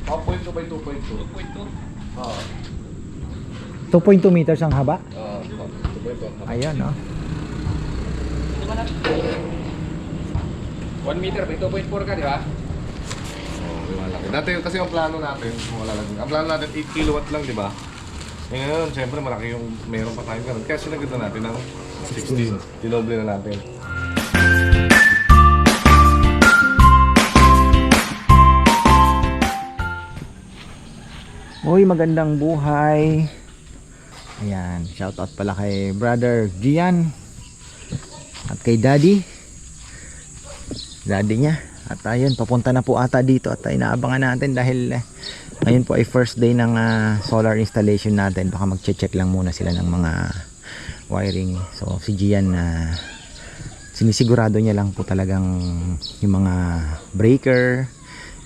2.2 by 2.2. 2.2. Oo. 2.2 meters ang haba. 2.2. Ayan, no? 1 meter by 2.4 ka, di ba? Oo, malaki. Dati kasi yung plano natin, wala lang. Ang plano natin 8 kilowatt lang, di ba? Ngayon, siyempre malaki yung meron pa tayong ganun. Kaya sinagad na natin ng 16. Dinoble na natin. Uy, magandang buhay. Ayan, shoutout pala kay Brother Gian at kay Daddy niya. At ayun, papunta na po ata dito at inaabangan natin dahil ngayon po ay first day ng solar installation natin. Baka mag-check lang muna sila ng mga wiring. So si Gian sinisigurado niya lang po talagang yung mga breaker,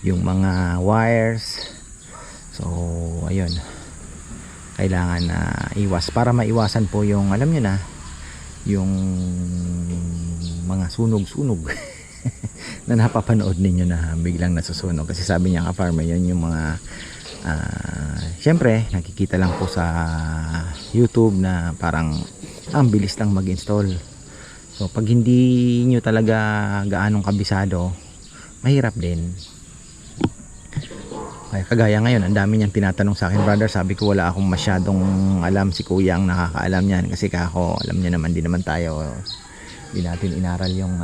yung mga wires. So ayun, kailangan na iwas para maiwasan po yung alam nyo na yung mga sunog-sunog na napapanood ninyo na biglang nasusunog. Kasi sabi niya ka-farmer, yun yung mga syempre nakikita lang po sa YouTube na parang ang bilis lang mag-install. So pag hindi nyo talaga gaanong kabisado, mahirap din. Ay, kagaya ngayon, ang dami niyang tinatanong sa akin, brother. Sabi ko wala akong masyadong alam, si kuya ang nakakaalam niyan. Kasi kako, alam niya naman, di naman tayo, di natin inaral yung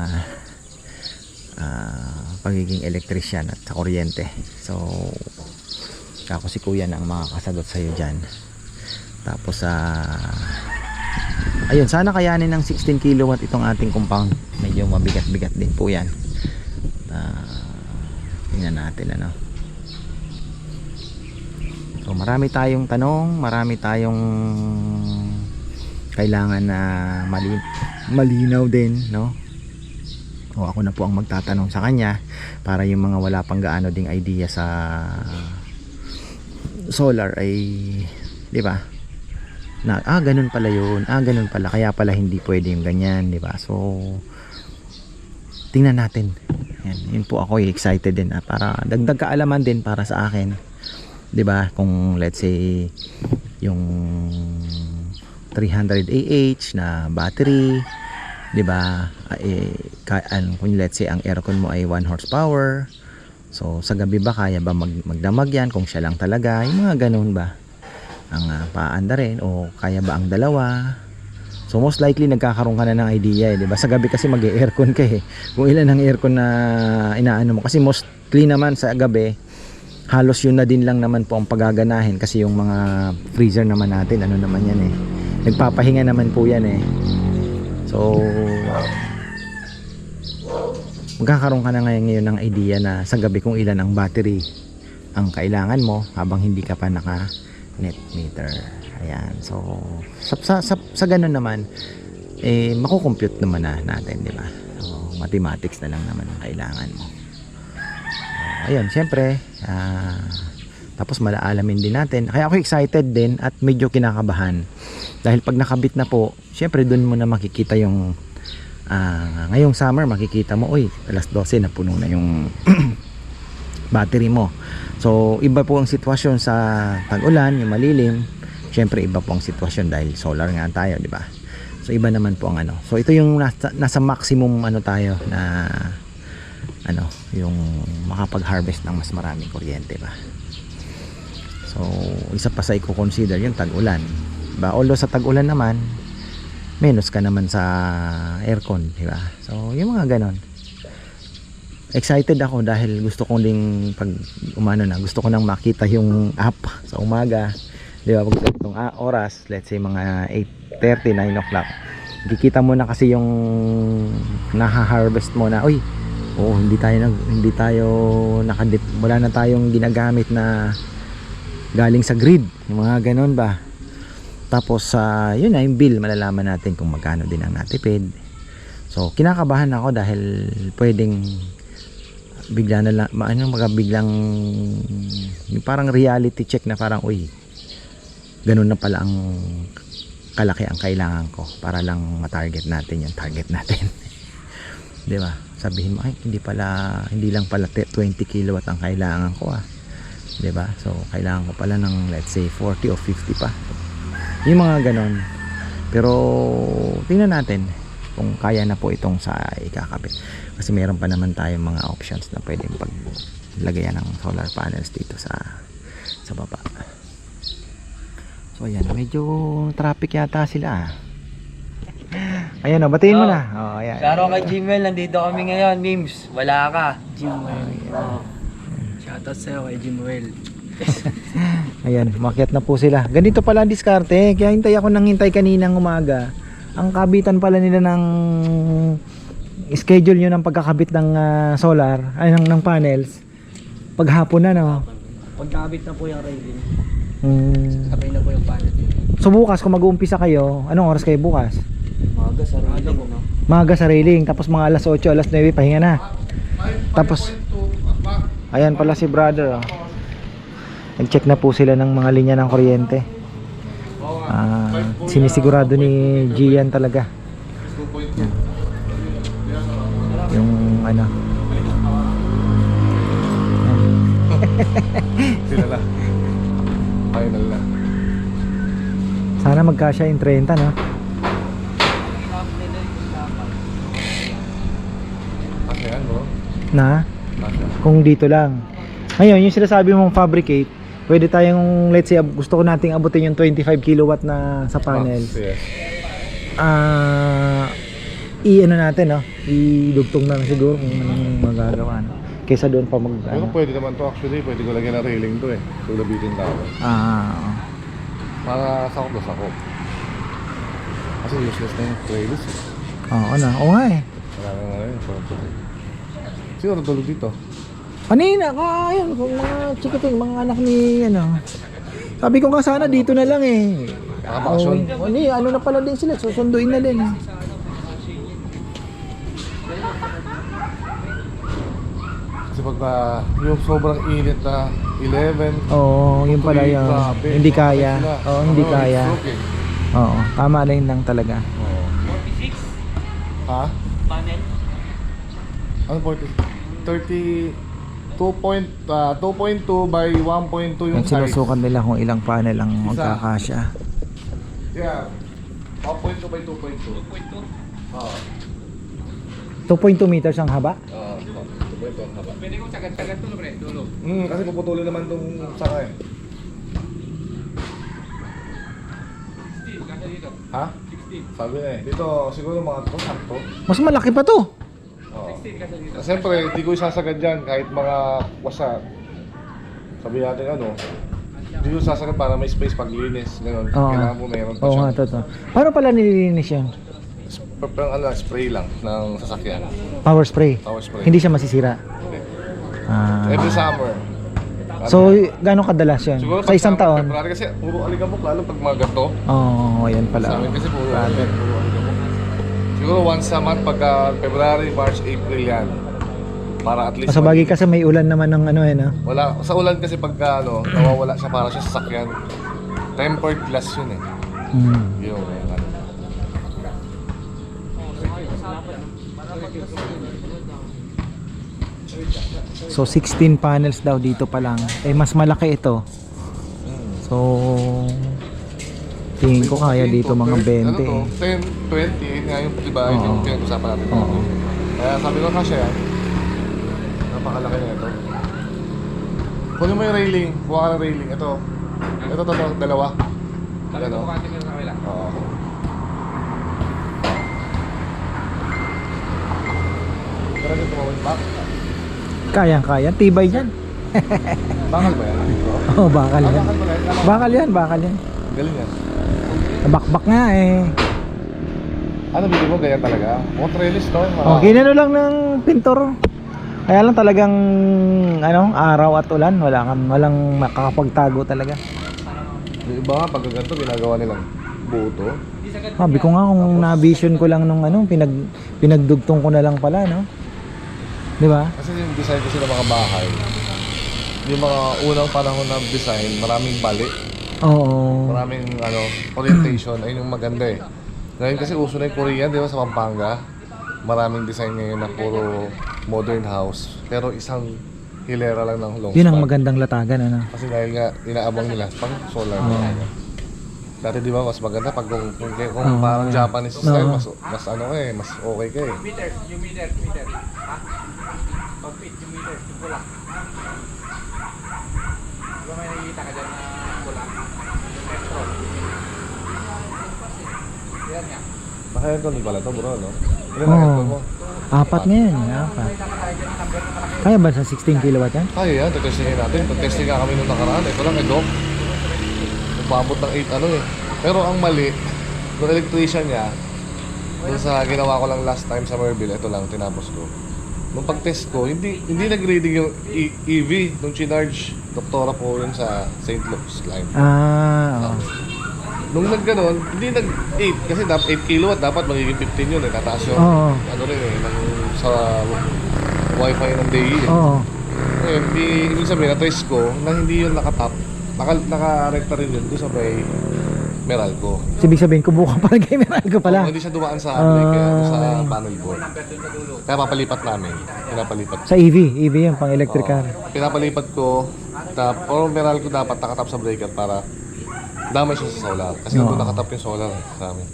pagiging electrician at sa kuryente. So kako si kuya na ang makakasagot sa'yo dyan. Tapos ayun, sana kayanin ng 16 kilowatt itong ating compound. Medyo mabigat-bigat din po yan. Tingnan natin ano. So marami tayong tanong, marami tayong kailangan na malinaw din, no? O ako na po ang magtatanong sa kanya para yung mga wala pang gaano ding idea sa solar ay, di ba? Na ganun pala yun, ganun pala, kaya pala hindi pwede yung ganyan, di ba? So tingnan natin. Yun po ako excited din para dagdag kaalaman din para sa akin. 'Di ba? Kung let's say yung 300 AH na battery, 'di ba? Kung let's say ang aircon mo ay 1 horsepower. So sa gabi ba kaya ba magdamag 'yan kung siya lang talaga? Yung mga ganoon ba? Ang paanda rin o kaya ba ang dalawa? So most likely nagkakaroon ka na ng idea, 'di ba? Sa gabi kasi mag-aircon ka eh. Kung ilan ang aircon na inaano mo kasi mostly naman sa gabi halos yun na din lang naman po ang pagaganahin kasi yung mga freezer naman natin ano naman yan eh, nagpapahinga naman po yan eh. So magkakaroon ka na ngayon ng idea na sa gabi kung ilan ang battery ang kailangan mo habang hindi ka pa naka net meter. Ayan, so sa ganun naman makukompute naman natin, di ba? So mathematics na lang naman ang kailangan mo. Ayun, syempre tapos malaalamin din natin. Kaya ako excited din at medyo kinakabahan dahil pag nakabit na po, syempre dun mo na makikita yung ngayong summer makikita mo, uy, alas 12 na puno na yung battery mo. So iba po ang sitwasyon sa tag-ulan, yung malilim. Syempre iba po ang sitwasyon dahil solar nga tayo, di ba? So iba naman po ang ano. So ito yung nasa maximum ano tayo na yung makapag-harvest ng mas maraming kuryente ba. So isa pa sa i-consider yung tag-ulan ba, although sa tag-ulan naman menos ka naman sa aircon, di ba? So yung mga ganon, excited ako dahil gusto kong ding pag gusto ko nang makita yung app sa umaga, di ba? Pag itong oras, let's say mga 8:30, 9 o'clock, kikita mo na kasi yung naha-harvest mo na, uy, hindi tayo nakadip, wala na tayong ginagamit na galing sa grid, yung mga ganon ba. Tapos yun na yung bill, malalaman natin kung magkano din ang natipid. So kinakabahan ako dahil pwedeng bigla na lang biglang yung parang reality check na parang, uy, ganun na pala ang kalaki ang kailangan ko para lang ma-target natin yung target natin. Di ba? Sabihin mo, ay hindi lang pala 20 kilowatt ang kailangan ko 'di ba? So kailangan ko pala ng let's say 40 o 50 pa. Yung mga ganon. Pero tingnan natin kung kaya na po itong sa ikakabit. Kasi meron pa naman tayong mga options na pwedeng paglagayan ng solar panels dito sa baba. So ayan, medyo traffic yata sila. Ayan o, batiin mo na. Oh, ayan. Klaro kay Jimwell, nandito kami ngayon, Mims. Wala ka. Jimwell. Oh. Shoutout sa'yo kay Jimwell. Ayan, umakyat na po sila. Ganito pala ang diskarte. Kaya hintay ako nang hintay kaninang umaga. Ang kabitan pala nila ng schedule nyo ng pagkakabit ng solar, ay ng panels. Paghapon na, no? Pagkabit na po yung railing, sabay na po yung panel. So bukas kung mag-uumpisa kayo, anong oras kayo bukas? Maga sa railing, no? Maga sa railing, tapos mga alas 8, alas 9 pahinga na. Tapos ayan pala si brother, oh. Nag-check na po sila ng mga linya ng kuryente. Sinisigurado ni Gian talaga yung ano. Sila na. Final na. Sana magkasya yung 30, no? Kasi yan bro. Na? Kasi. Kung dito lang. Ngayon, yung sinasabi mong fabricate, pwede tayong, let's say, gusto ko nating abutin yung 25 kilowatt na sa panels. Yes. I-ano natin, no? I-dugtong na lang siguro kung anong magagawa, no? Kaysa doon pa mag, Pero ano. pwede naman to actually. Pwede ko lagyan ng railing to eh. So labitin tao. Para sakop na sakop. Kasi useless na yung trailers eh. Oo na. Oo nga eh. Wala na nga yun. Sino natulog dito? Kanina, ayun, kung mga chikiting, mga anak ni, ano. Sabi ko nga sana dito na lang eh. Nakabakasyon. Ano na pala din sila, susunduin na din. Kasi pagka yung sobrang init na 11. Oo, yun pala yun. Grabe. Hindi kaya. Sila. Oo, hindi Oo, kaya. it's okay. Oo, tama lang talaga. Oo. 46 Ha? panel. Ano 40? 2.2 by 1.2 yung Yung size. sinusukat nila kung ilang panel ang Isa. magkakasya. Yeah. 1.2 by 2.2. 2.2. Oo. 2.2 meters ang haba. 2.2 ang haba. Pwede kong sagad-sagad to, pre. Dulo. Kasi puputulin naman itong saka eh. 16, kasa dito. Ha? 16. Sabi na eh. Dito siguro mga ito, sakto. Mas malaki pa to. Oo. 16 kasa dito. Siyempre, hindi ko isasagad dyan kahit mga wasa. Sabi natin ano, hindi ko isasagad para may space paglinis. Ganun. Oo. Kailangan mo meron pa Oo siya. nga, totoo. Paano pala nililinis yun? Parang ano, spray lang ng sasakyan. Power spray. Power spray. Hindi siya masisira. Hindi. Ah. Every summer. So, gano'ng kadalas yun? Siguro Sa isang summer, taon? February, kasi puro aligabok lalo pag mga ganito. Oo, ayan Sa pala. amin kasi puro aligabok. Siguro once a month pagka February, March, April yan. Para at least Sa bagay kasi may ulan naman ng ano eh, no? wala sa ulan kasi pagka ano, nawawala siya para siya sa sasakyan. Tempered glass yun eh. Yung ano. So 16 panels daw dito pa lang. Eh mas malaki ito. So tingin ko kaya dito mga 20 Ano to? eh. 10, 20, yun nga yung diba, yun Oo. yung pinag-usapan natin. Oo. Kaya sabi ko kasi yan, napakalaki na ito. Kunin mo yung railing, kuha ka ng railing. Ito, dalawa. Talaga Ano? ko kasi sa kabila. Oo. Pero dito tumawin back. Kaya, tibay yan. Bakal ba yan? Oh, bakal yan. Bakal ba yan? Bakal yan. Galing yan. Bakbak nga eh. Ano, bili mo ganyan talaga? Mukhang trellis to. Oh, ginano lang ng pintor. Kaya lang talagang ano, araw at ulan, walang makakapagtago talaga. Yung iba nga, pag ganito, ginagawa nilang buto. Sabi ko nga kung na-vision ko lang nung ano, pinagdugtong ko na lang pala, no? 'Di ba? Kasi yung design kasi ng mga bahay, yung mga unang panahon na design, maraming bali, Oo. maraming ano, orientation, ayun yung maganda eh. Ngayon kasi uso na yung Korean, di ba, sa Pampanga. Maraming design ngayon na puro modern house, pero isang hilera lang ng long Yun ang span. magandang latagan, ano? Kasi dahil nga inaabang nila pang solar talaga. Dati di ba mas maganda pag kung parang Japanese style, mas ano eh, mas okay ka eh. Meter. Ha? Pag-feet, yung meter, yung pula. Di ba may nakikita ka dyan na pula? Yung metro. Yan nga. Naka-aircon din pala to bro, no? Ilan Oo. ang aircon mo? 4 ngayon, 4. Kaya ba sa 16 kilowatt yan? Kaya yan, testingin natin. Testing nga kami nung nakaraan. Ito lang, Doc. Nagpaabot ng 8 ano eh. Pero ang mali, yung electrician niya, dun sa ginawa ko lang last time sa Merville, ito lang, tinapos ko. Nung pag-test ko, hindi nag-reading yung EV nung chinarge. Doktora po yun sa St. Luke's line. Ah, oo. Nung nag-ganon, hindi nag-8. Kasi dapat 8 kilowatt, dapat magiging 15 yun eh. Tataas yung, Oo. ano rin eh, sa wifi ng DE eh. Oo. Ngayon, ibig sabihin, na-trace ko na hindi yun nakatap. Naka-recta rin yun doon sa may Meralco. Ibig sabihin, kubuka pa ng camera ko pala. Hindi siya dumaan sa apply, kaya sa okay. panel board. Kaya papalipat namin. Pinapalipat. Sa EV yung pang electric car. Pinapalipat ko, pero Meralco dapat nakatap sa breaker para damay siya sa solar. Kasi Oo. doon nakatap yung solar sa amin.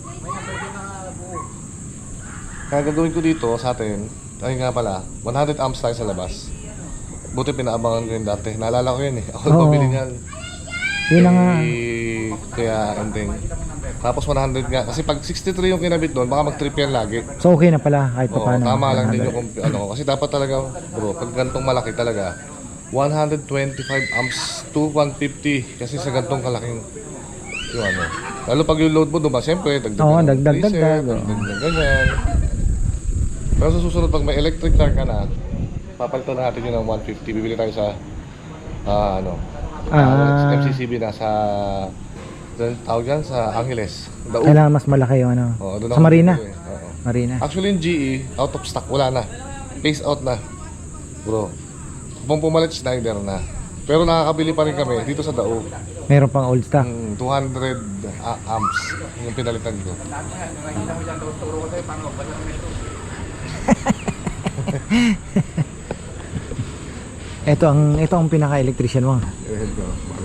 Kaya gagawin ko dito sa atin, ayun nga pala, 100 amps tayo sa labas. Buti pinaabangan ko yun dati. Naalala ko yun eh. Ako Oo. bumili niyan. Yun na nga. Kaya ending. Tapos 100 nga. Kasi pag 63 yung kinabit doon, baka mag-trip yan lagi. So okay na pala kahit pa Oo, paano. tama lang din yung ano ko. Kasi dapat talaga, bro, pag gantong malaki talaga, 125 amps to 150. Kasi sa gantong kalaking, yung ano. Lalo pag yung load mo doon ba, siyempre, dagdag Oo, ng dagdag, freezer, dagdag. dagdag ganyan. Pero sa susunod, pag may electric car ka na, papalitan natin yun ng 150. Bibili tayo sa, MCCB na sa, tawag dyan, sa Angeles. Daug. Kailangan mas malaki yung ano. Oo, doon Sa ako Marina. bibili, oo. Marina. Actually yung GE, out of stock, wala na. Phase out na. Bro, kung pumalit Schneider na. Pero nakakabili pa rin kami dito sa Daug. Meron pang old stock. 200 amps yung pinalitan ko. Ito ang pinaka-electrician mo.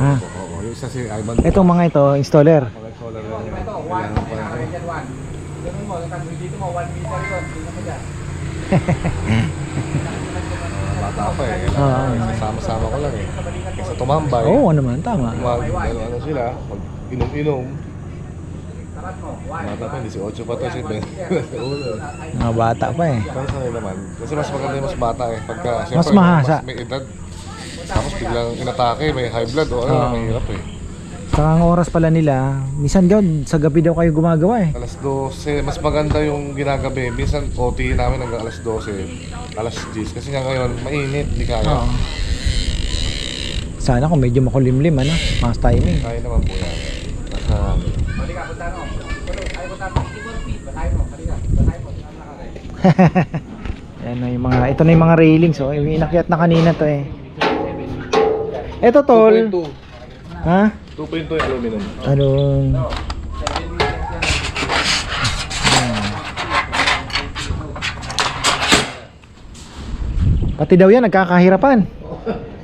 Ha? Oo, yung isa si Ivan. Itong mga ito, installer. Mga solar lang yan. Kailangan pa yan. Ganun mo, dito mo, 1 meter yun. Tingnan mo dyan. Bata pa eh. Oo. Sama-sama ko lang eh. Kaysa tumambay. Oo naman, tama. Ano sila, mag inom-inom. Bata pa, 18 pa to si Ben. Mga bata pa eh. Pero sa akin naman, kasi mas maganda yung mas bata eh. Pagka, Mas mahasa. Mas may edad. Tapos biglang inatake, may high blood o ano, Oo. mahirap eh. Saka ang oras pala nila, minsan daw sa gabi daw kayo gumagawa eh. Alas 12, mas maganda yung ginagabi. Minsan OT namin hanggang alas 12, alas 10. Kasi nga ngayon, mainit, di kaya. Oo. Sana kung medyo makulimlim ano, mas timing. Kaya naman po yan. Nasa, Balik ka, punta no. Ay, punta no. Batayin mo, halika. Batayin mo, tingnan na ka. Yan na yung mga, ito na yung mga railings oh, yung inakyat na kanina to eh. Ito tol. 2.2. Ha? 2.2 yung aluminum. Anong pati daw yan nagkakahirapan.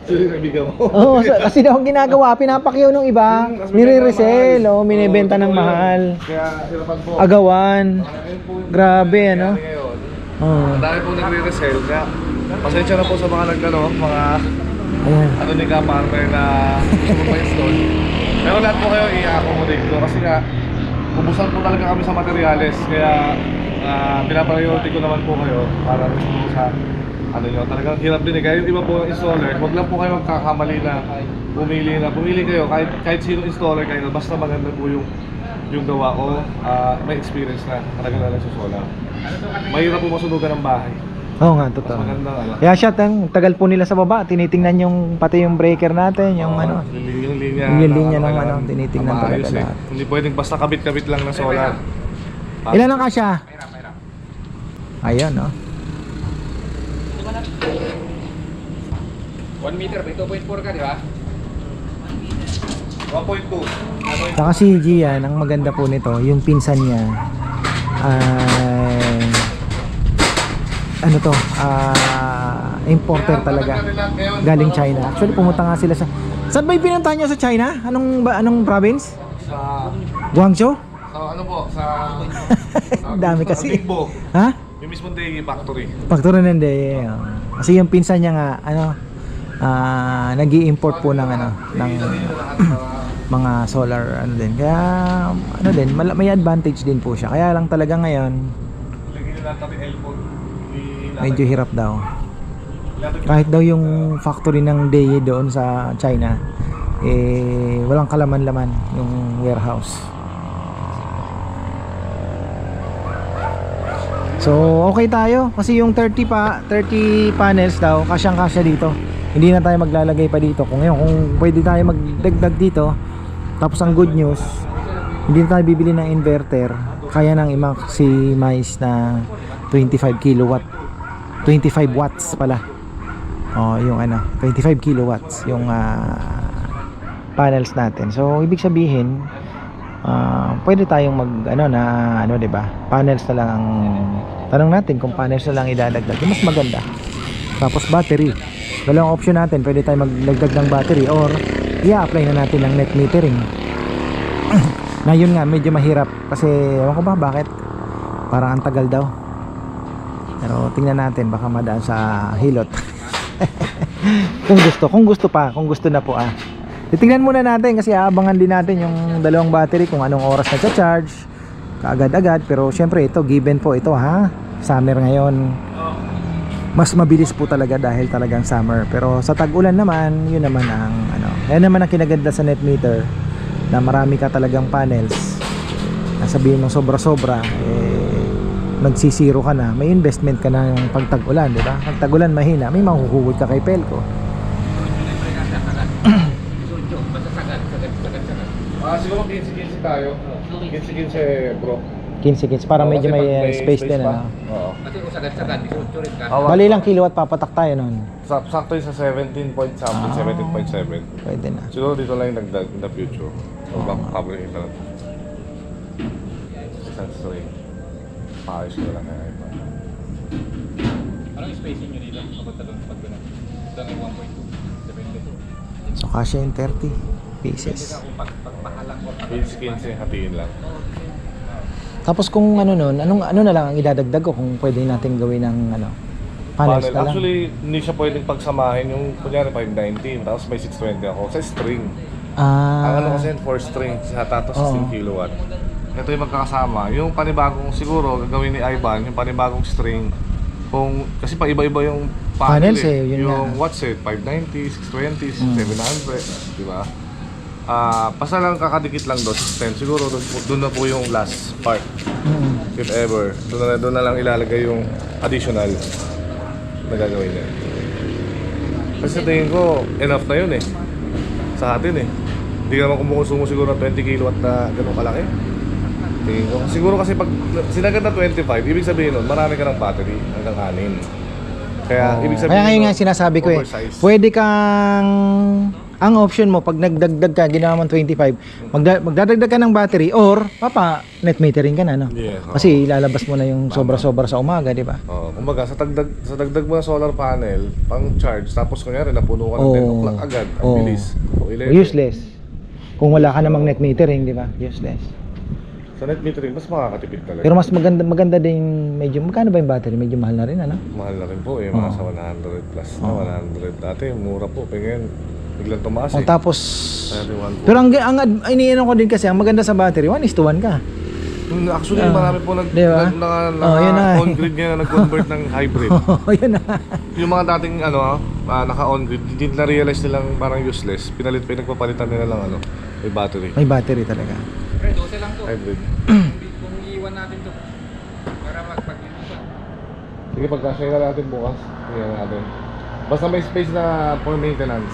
Sino yung kaibigan mo? Oo, kasi daw ang ginagawa, pinapakyaw ng iba, nire-resell, minibenta ng mahal. Kaya hirapan po. Agawan. Ayun po yung Grabe ano. nangyari ngayon. Oo. Ang dami pong nagre-resell. Kaya pasensya na po sa mga mga Ayan. ano ni ka-partner na gusto mo pa-install. Pero lahat po kayo i-accommodate ko kasi nga ubusan po talaga kami sa materyales. Kaya pinapriority ko naman po kayo para rin po sa ano nyo. Talagang hirap din eh. Kaya yung iba po ng installer, huwag lang po kayo magkakamali na pumili kayo. Kahit sino installer kayo, basta maganda po yung gawa ko, may experience na talaga na lang sa solar. Mahirap po masunugan ng bahay. Oo nga, Mas totoo. magandang ano. Kaya siya, tagal po nila sa baba, tinitingnan yung pati yung breaker natin, yung ano. Yung linya, Yung linya ng kailangan ano, tinitingnan na maayos talaga eh. lahat. Hindi pwedeng basta kabit-kabit lang ng solar. Ilan ang kasya? Ayun, no? 1 meter, may 2.4 ka, di ba? 1.2. Saka si Gian, ang maganda po nito, yung pinsan niya, ay ano to, Importer talaga. Galing China. Actually, pumunta nga sila sa... Saan ba yung pinuntahan nyo sa China? Anong province? Sa, Guangzhou? ano po, sa... Dami kasi. Ningbo. Ha? Yung mismong Daily Factory. Pagturo ng day. Kasi yung pinsan niya nga, nag-i-import po ng mga solar din. Kaya din, may advantage din po siya. Kaya lang talaga ngayon medyo hirap daw. Kahit daw yung factory ng DE doon sa China walang kalaman-laman yung warehouse. So okay tayo kasi yung 30 panels daw kasyang-kasya dito. Hindi na tayo maglalagay pa dito. Kung pwede tayo magdagdag dito. Tapos ang good news, hindi na tayo bibili ng inverter. Kaya nang i-maximize na 25 kilowatt. 25 watts pala. Yung 25 kilowatts yung panels natin. So ibig sabihin, pwede tayong di ba? Panels na lang ang tanong natin kung panels na lang idadagdag. Mas maganda. Tapos battery. Dalawang option natin, pwede tayo magdagdag ng battery or i-apply na natin ng net metering. Na yun nga, medyo mahirap kasi ewan ko ba bakit parang ang tagal daw. Pero tingnan natin, baka madaan sa hilot. kung gusto na po titingnan muna natin kasi aabangan din natin yung dalawang battery kung anong oras nagcha-charge kaagad-agad. Pero syempre ito, given po ito summer ngayon. Mas mabilis po talaga dahil talagang summer. Pero sa tag-ulan naman, yun naman ang yan naman ang kinaganda sa net meter, na marami ka talagang panels. Nasabihin mo sobra-sobra, nagsisiro ka na, may investment ka na yung pagtag-ulan, di ba? Pag tag-ulan mahina, may mahuhugot ka kay Pelco. Siguro 15-15 tayo. 15-15 bro. 15 para medyo may space din pa. Oo. Kasi kung sagad-sagad, 18 rin ka. Bali lang kilowatt papatak tayo nun. Sakto yun sa 17 point something, 17.7. Pwede na. Siguro dito lang yung dagdag in the future. So, public internet. Isang string. Paayos ko lang kaya ito. Anong spacing nyo dito? Kapag talong pag gano'n? Ito ang 1.2. Depende. So kasya yung 30 pieces. Kung pagpahalang ko. 15 hatiin lang. Tapos kung ano na lang ang idadagdag ko kung pwede natin gawin ng panels na lang. Actually, hindi siya pwedeng pagsamahin yung kunyari 519 tapos may 620 ako sa string. Ang kasi 4 string tapos 16 kilowatt. Ito yung magkakasama. Yung panibagong siguro gagawin ni Ivan, yung panibagong string. Kasi pa iba-iba yung Panels yun yung nga. watts 590, 620, 700, di ba? Basta lang kakadikit lang doon, 610. Siguro doon na po yung last part. If ever. Doon na lang ilalagay yung additional na gagawin niya. Kasi tingin ko, enough na yun sa atin Hindi ka naman kumukonsumo siguro ng 20 kilowatt na ganun kalaki. Tingin ko. Siguro kasi pag sinagad na 25, ibig sabihin nun, marami ka ng battery hanggang 6. Kaya ibig sabihin ngayon nga sinasabi ko oversize. pwede kang ang option mo pag nagdagdag ka, ginawa mo 25, magdadagdag ka ng battery or net metering ka na Yeah, kasi ilalabas mo na yung sobra-sobra sa umaga, di ba? Kumbaga sa dagdag mo ng solar panel, pang charge, tapos kunyari napuno ka ng 10 o'clock agad, ang bilis. O 11. Useless. Kung wala ka namang net metering, di ba? Useless. Sa net metering, mas makakatipid talaga. Pero mas maganda din medyo, magkano ba yung battery? Medyo mahal na rin, Mahal na rin po mga sa 100 plus na 100. Dati mura po, ngayon biglang tumaas Tapos, 31 po. pero ang iniinom ko din kasi, ang maganda sa battery, 1:1 ka. Actually, marami po Diba? Yun na. on-grid nga na nag-convert ng hybrid. Yun na. Yung mga dating naka-on-grid, hindi na-realize nilang parang useless. Pinalit pa yung nagpapalitan nila lang may battery. May battery talaga. Pero 12 lang to. Hybrid. Kung iiwan natin to. Para magpag-iwan. Sige, pagkasya na natin bukas. Tingnan natin. Basta may space na for maintenance.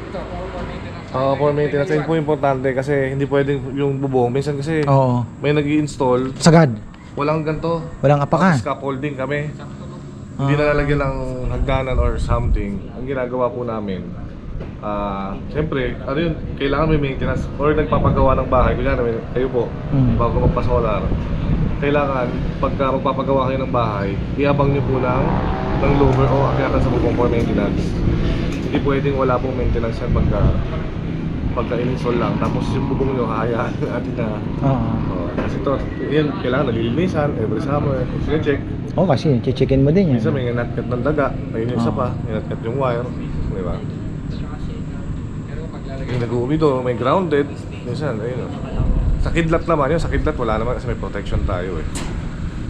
Ito, for maintenance. For maintenance. Ayun po importante kasi hindi pwedeng yung bubong. Minsan kasi Oo. may nag-i-install, Sagad. walang ganito. Walang apakan. Scaffolding kami. Hindi na lalagyan ng hagdanan or something. Ang ginagawa po namin, siyempre, kailangan may maintenance or nagpapagawa ng bahay. Kunyari, kayo po, bago magpa-solar, kailangan, pagka magpapagawa kayo ng bahay, iabang nyo po ng ng lower o akyatan sa bubong for maintenance. Hindi pwedeng wala pong maintenance yan pagka in-install lang. Tapos yung bubong nyo hayaan natin na kasi ito, yan, kailangan nalilinisan every summer. Sige, check. Kasi checkin mo din yan. Minsan may nat-cut ng daga, ayun yung isa pa, may nat-cut yung wire, di ba? Yung nag-uwi doon, may grounded, minsan, ayun. Sa kidlat naman yun, sa kidlat wala naman kasi may protection tayo eh.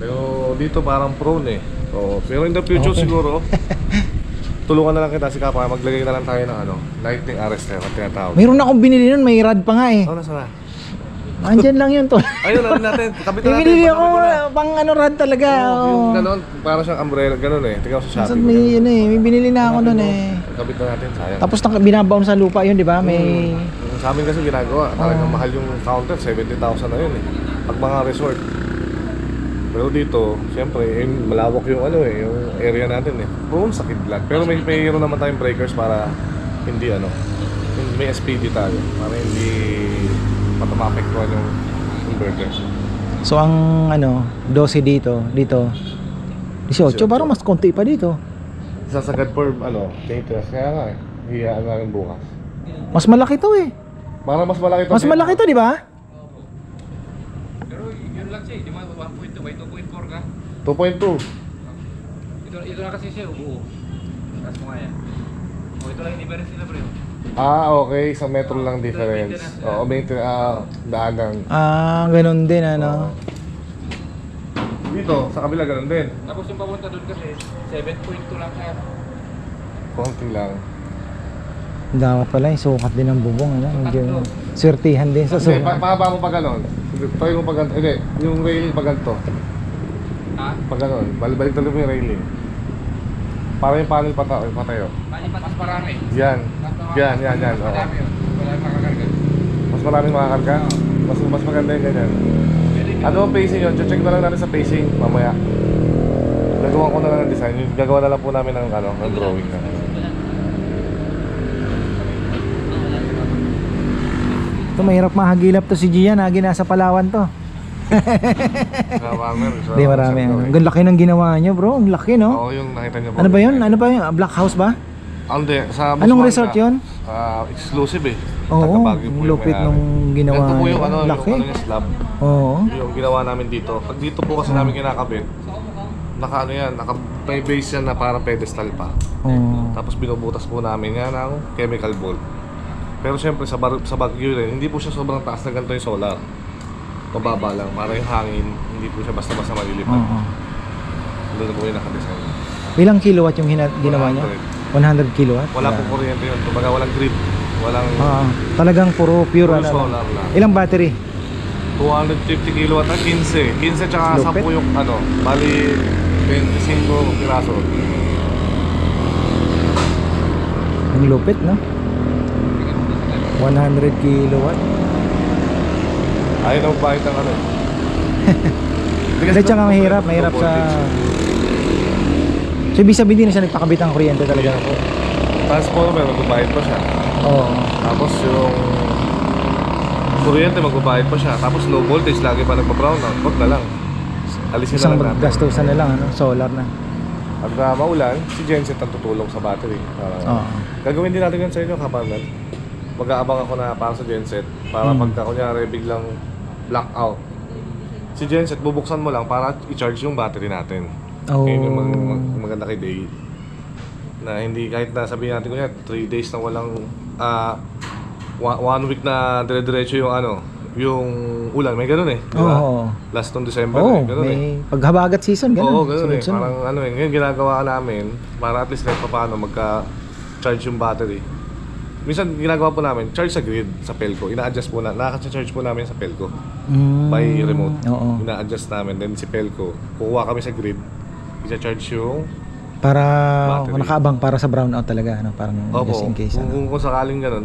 Pero dito parang prone eh. So, pero in the future siguro, tulungan na lang kita si Kapa, maglagay na lang tayo ng lightning arrester na tinatawag. Mayroon akong binili nun, may rad pa nga eh. Oh, nasa na? Andyan lang yun to. Ayun, ano natin, kabit na natin. Binili ako pakabit ko na. pang rad talaga. Yung ganon, parang siyang umbrella, ganon eh. Tingnan ko sa Saan Shopee. may may binili na ako nun eh. Kabit na natin, sayang. Tapos binabaon sa lupa yun, di ba? May Sa amin kasi ginagawa, talagang mahal yung counter, 70,000 na yun eh. Pag mga resort. Pero dito, siyempre, malawak yung yung area natin eh. Prone sa kidlat. Pero may hero naman tayong breakers para hindi may SPD tayo. Para hindi maapektuhan yung inverter. So ang 12 dito 18, parang mas konti pa dito. Sasagad for maintenance. Kaya nga eh, hiyaan namin bukas. Mas malaki to eh. Para mas malaki to. Mas malaki to, di ba? Pero yun lang siya, di ba 1.2 by 2.4 ka? 2.2. Ito na kasi siya, buo. Tapos mo nga yan. Ito lang yung difference nila bro. Okay. Isang metro lang difference. Oo, daanan. Ganun din Dito, sa kabila ganun din. Tapos yung papunta doon kasi, 7.2 lang siya. Konti lang. Dapat pala yung sukat din ng bubong. Medyo swertihan din sa Hindi, sukat. pababa mo pa ganon. Try mo pa ganon. Hindi, yung railing pa ganito. Ha? Pag ganon, balik mo yung railing. Para yung panel patayo. Mas marami. Yan. Yan. Oo. Marami yun. Wala makakarga. Mas maraming makakarga. Mas maganda yung ganyan. Ano ang pacing yun? Check na lang natin sa pacing mamaya. Gagawa ko na lang ng design. Gagawa na lang po namin ng drawing na. Ito mahirap mahagilap to si Gian. Nasa Palawan to. Hindi marami. Ang laki ng ginawa nyo bro. Ang laki no. Oo, yung nakita nyo po. Ano ba yun? Black House ba? Hindi, sa Anong Buswanga. resort yun? Exclusive eh. Oo, Taga Baguio po yung lupit may-ari. nung ginawa Ito po yung nila. Laki. yung slab. Oo. Yung ginawa namin dito. Pag dito po kasi namin kinakabit, may base yan na parang pedestal pa. Oo. Tapos binubutas po namin yan ng chemical bolt. Pero syempre sa Baguio rin, hindi po siya sobrang taas na ganito yung solar. Mababa lang, para yung hangin, hindi po siya basta-basta malilipad. Oo. Doon po yung nakadesign. Ilang kilowatt yung ginawa niya? 100 kilowatt? Wala pong kuryente yun, kumbaga walang grid. Walang Talagang puro pure puro solar lang. Ilang battery? 250 kilowatt at 15. 15 tsaka Lupit. 10 yung bali 25 piraso. Ang lupit, no? 100 kilowatt. Ayaw na magpahit ng Hindi, tsaka mahirap sa... So, ibig sabihin din na siya nagpakabit ng kuryente talaga. Transformer, magbabayad pa siya. Oo. Tapos yung kuryente, magbabayad pa siya. Tapos low voltage, lagi pa nagpa-brown out. Huwag na lang. Alisin Isang na lang natin. gastusan na lang, solar na. Pag maulan, si Genset ang tutulong sa battery. Oo. Gagawin din natin yan sa inyo, kapartner. Mag-aabang ako na para sa Genset. Para pagka kunyari biglang blackout. Si Genset, bubuksan mo lang para i-charge yung battery natin. Yun yung maganda kay Day. Na hindi kahit na sabihin natin kunya 3 days na walang 1 week na dire-diretso yung yung ulan, may ganoon eh, di ba? Oo. Last ng December ganoon may paghabagat season, ganun. Oo, ganoon eh. Sunod-sunod. Parang ngayon ginagawa namin para at least kahit paano magka-charge yung battery. Minsan ginagawa po namin, charge sa grid, sa Pelco. Ina-adjust po nakaka-charge po namin sa Pelco by remote. Oo. Ina-adjust namin, then si Pelco, kukuha kami sa grid, i-charge yung Para battery. nakaabang para sa brownout talaga, parang just in case. Kung sakaling ganun,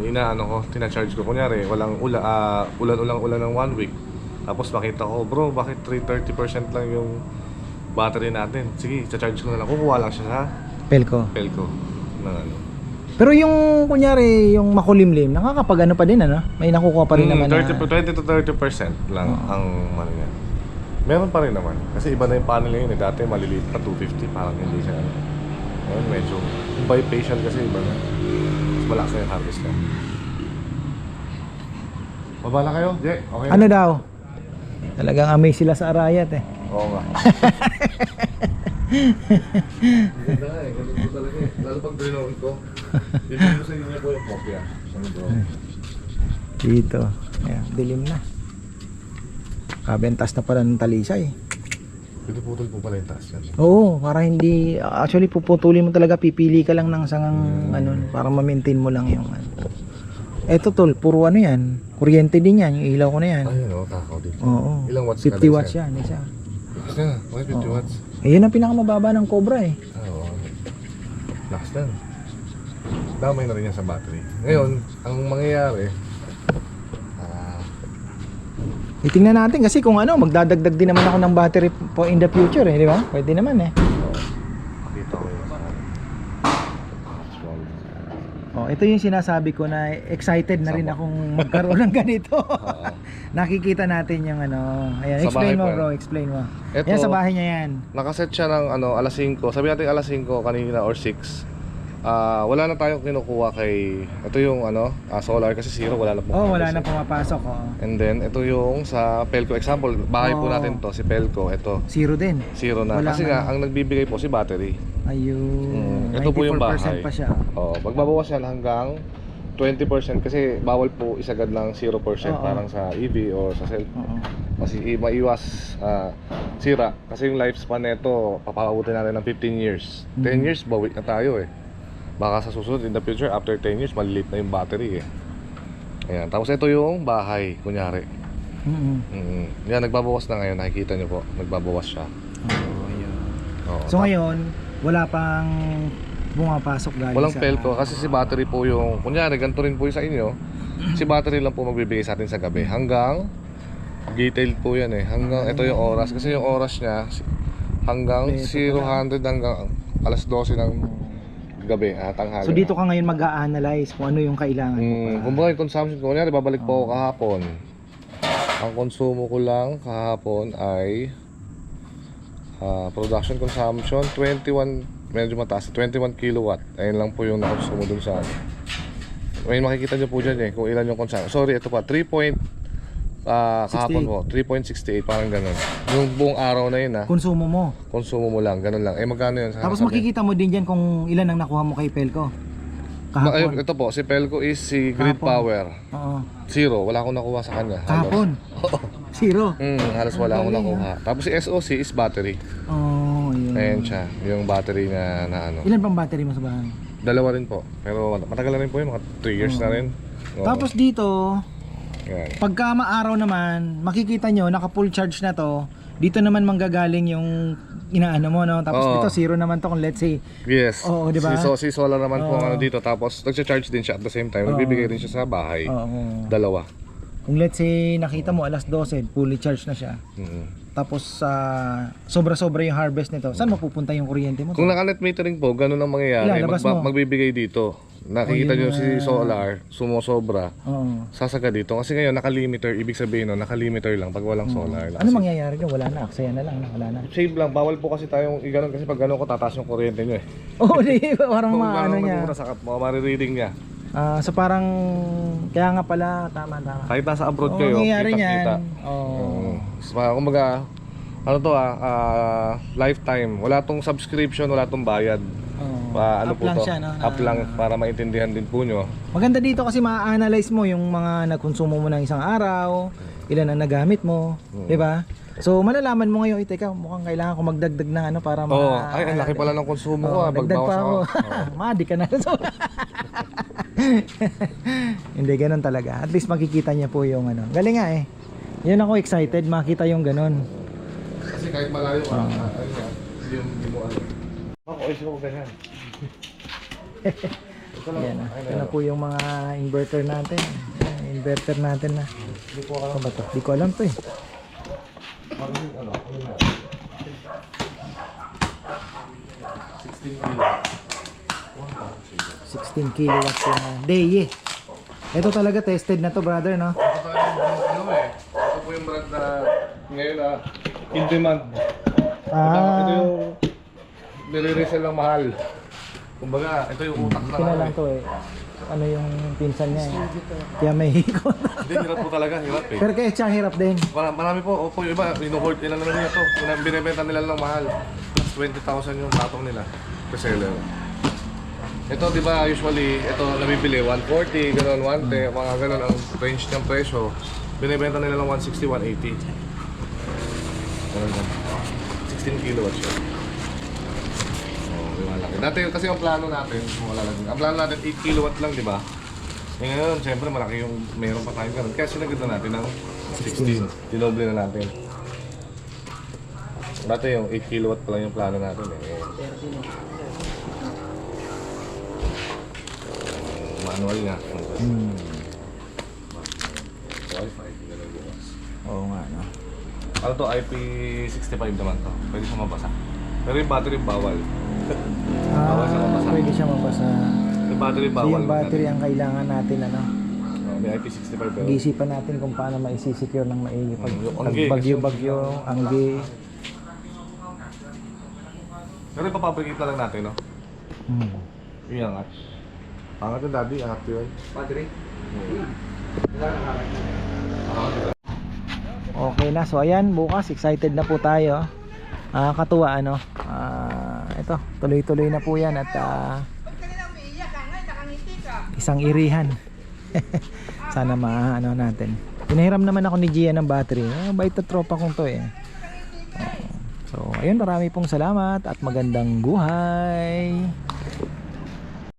tina-charge ko. Kunyari, walang ulan ng 1 week. Tapos makita ko, bro, bakit 30% lang yung battery natin? Sige, i-charge ko na lang. Kukuha lang siya sa Pelco. Pelco. Pero yung kunyari, yung makulimlim, nakakapag pa din, may nakukuha pa rin naman 20 to 30% lang ang niya. Meron pa rin naman. Kasi iba na yung panel ngayon eh. Dati maliliit pa, 250, parang hindi siya Ayun, medyo bifacial kasi iba na. Mas malakas na yung harvest niya. Baba na kayo? Jay, okay na? Ano daw? Talagang amaze sila sa Arayat eh. Oo nga. Ganda nga eh, ganun po talaga eh. Lalo pag drinawin ko, bibigyan ko sa inyo po yung kopya. Dito. Ayan, dilim na. Kabentas na pala ng talisay. Dito putol po pala yung taas yan. Oo, para hindi, actually puputulin mo talaga, pipili ka lang ng sangang ano, para ma-maintain mo lang yung ano. Eto tol, puro ano yan, kuryente din yan, yung ilaw ko na yan. Ayun o, takaw dito. Oo, Ilang watts 50 kada watts isa? yan, isa. Lakas na, okay 50 Oo. watts. Eh, yun ang pinakamababa ng Cobra eh. Oo. Lakas na. Damay na rin yan sa battery. Ngayon, ang mangyayari, Itingnan natin kasi kung ano, magdadagdag din naman ako ng battery po in the future eh, di ba? Pwede naman eh. makita ko yung Oh, ito yung sinasabi ko na excited na rin akong magkaroon ng ganito. Nakikita natin yung ano. Ayan, Sa explain bahay mo po bro, yan. explain mo. Ito, Yan sa bahay niya yan. nakaset siya ng ano, alas 5. Sabi natin alas 5 kanina or 6. Wala na tayong kinukuha kay ito yung ano, solar kasi zero, wala na pong Oh, wala na harvest. pumapasok oh. And then ito yung sa Pelco example, bahay po Oh. natin to si Pelco, ito Zero din. zero na. Wala Kasi na. nga ang nagbibigay po si battery. Ayun. Ito po yung 94% bahay. pa siya. Oh, magbabawas yan hanggang 20% kasi bawal po isagad ng 0% Oo. parang sa EV or sa cellphone. Oo. Kasi maiwas sira. Kasi yung lifespan nito, papaabutin natin ng 15 years. 10 years, bawi na tayo eh. Baka sa susunod in the future, after 10 years, maliliit na yung battery eh. Ayan. Tapos ito yung bahay, kunyari. Yan, nagbabawas na ngayon. Nakikita nyo po, nagbabawas siya. Oh, ayun. Oo. So ngayon, wala pang bumapasok galing Walang sa... pelco kasi si battery po yung, kunyari, ganito rin po yung sa inyo. Si battery lang po magbibigay sa atin sa gabi. Hanggang, detailed po yan eh. Hanggang, ito yung oras. Kasi yung oras niya, hanggang 0-100 hanggang alas 12 ng gabi, tanghali. So dito ka ngayon mag-a-analyze kung ano yung kailangan mo pa. Kumbaga yung consumption ko, kunyari babalik po ako kahapon. Ang konsumo ko lang kahapon ay production consumption 21, medyo mataas, 21 kilowatt. Ayun lang po yung nakonsumo dun sa ngayon makikita nyo po dyan eh kung ilan yung consumption. Sorry, ito pa 3 kahapon po 3.68, parang ganun. Yung buong araw na yun Konsumo mo. konsumo mo lang, ganun lang. Eh magkano yun? Tapos makikita mo din dyan kung ilan ang nakuha mo kay Pelco. Ayun, Kahapon. ito po, si Pelco is si Grid Kahapon. Power. Oo. 0, wala akong nakuha sa kanya. Kahapon. Zero. Halos wala akong Galing, nakuha. Tapos si SOC is battery. Oh, yun. Ayan siya, yung battery na ano. Ilan pang battery mo sa bahay? Dalawa rin po. Pero matagal na rin po yun, mga 3 years na rin. Oo. Tapos dito, Yan. pagka maaraw naman, makikita nyo, naka full charge na to. Dito naman manggagaling yung inaano mo, no? Tapos Oo. dito, zero naman to kung let's say. Yes. Oo, di ba? Si solar naman po Oo. ano dito. Tapos nagcha-charge din siya at the same time. Nagbibigay rin siya sa bahay. Oo. Dalawa. Kung let's say, nakita mo, alas 12, fully charged na siya. Tapos, sobra-sobra yung harvest nito. Saan mapupunta yung kuryente mo? Kung naka-net metering po, ganun ang mangyayari. Ilalabas mo. Magbibigay dito. Nakikita nyo si solar, sumosobra. Oo. Sasaga dito. Kasi ngayon, naka-limiter. Ibig sabihin, no, naka-limiter lang pag walang solar. Ano mangyayari dyan? Wala na. Aksaya na lang. Wala na. Save lang. Bawal po kasi tayong i-ganon kasi pag gano'n ko tataas yung kuryente nyo eh. Oo, di ba? Parang Kung maano gano'n niya. nagmura sa marireading niya. So parang, kaya nga pala, tama. Kahit nasa abroad Oo, kayo, mangyayari kita-kita. niyan. Oo. Kumbaga, ano to lifetime. Wala tong subscription, wala tong bayad. Ano Up po lang to? siya, no? Up lang para maintindihan din po nyo. Maganda dito kasi ma-analyze mo yung mga nagkonsumo mo ng isang araw, ilan ang nagamit mo, di ba? So malalaman mo ngayon, teka, mukhang kailangan ko magdagdag ng ano para Ay, ang laki pala ng konsumo ko. dagdag pa ako. Madi ka na. Hindi, ganun talaga. At least makikita niya po yung ano. Galing nga eh. Yun ako excited, makita yung ganun. Kasi kahit malayo ka, hindi mo ano. Ako, isip ko ganyan. Yan na. Ito na po yung mga inverter natin. Yan, inverter natin na. Hindi po ako Ano ba to? Di ko alam to eh. 16 kilowatts yung Deye. Ito talaga tested na to, brother, no? Ito po yung brand na ngayon in demand. Ito Ah, yung nire-resell lang mahal. Kumbaga, ito yung utak na Kina lang to eh. Ano yung pinsan niya eh. Kaya may hikot. Hindi, hirap po talaga, hirap eh. Pero kaya siya hirap din. Marami po, opo, yung iba, inuhold, ilan na nila to. Binibenta nila lang mahal. Plus 20,000 yung patong nila. Reseller. Ito, di ba, usually, ito nabibili 140, gano'n, 110, mga gano'n ang range ng presyo. Binibenta nila lang 160, 180. Gano'n lang. 16 kilowatts siya. Oh, di ba laki. Dati kasi ang plano natin, kung wala lang. Ang plano natin 8 kilowatt lang, di ba? Eh ngayon, siyempre malaki yung meron pa tayong ganun. Kaya sinagad na natin ng 16. Dinoble na natin. Dati yung 8 kilowatt pa lang yung plano natin eh. Manual nga. Wi-Fi, ganun bukas. Oo nga no. Ano to, IP65 naman to. Pwede siya mabasa. Pero yung battery bawal. Bawal siya mabasa. Pwede siya mabasa. Yung battery So, bawal. yung battery ang kailangan natin ano. May IP65 pero. Pag-isipan natin kung paano maisisecure ng maigi pag, Yung pag anggi, bagyo-bagyo, anggi. Pero ipapabricate na lang natin, no? Yung angat. Angat yung daddy, angat yun. Battery? Okay na, so ayan, bukas excited na po tayo. Katuwa ano. Ito, tuloy-tuloy na po yan at isang irihan. Sana maano natin. Pinahiram naman ako ni Gia ng battery. Bait na tropa kong to eh. So, ayun, marami pong salamat at magandang buhay.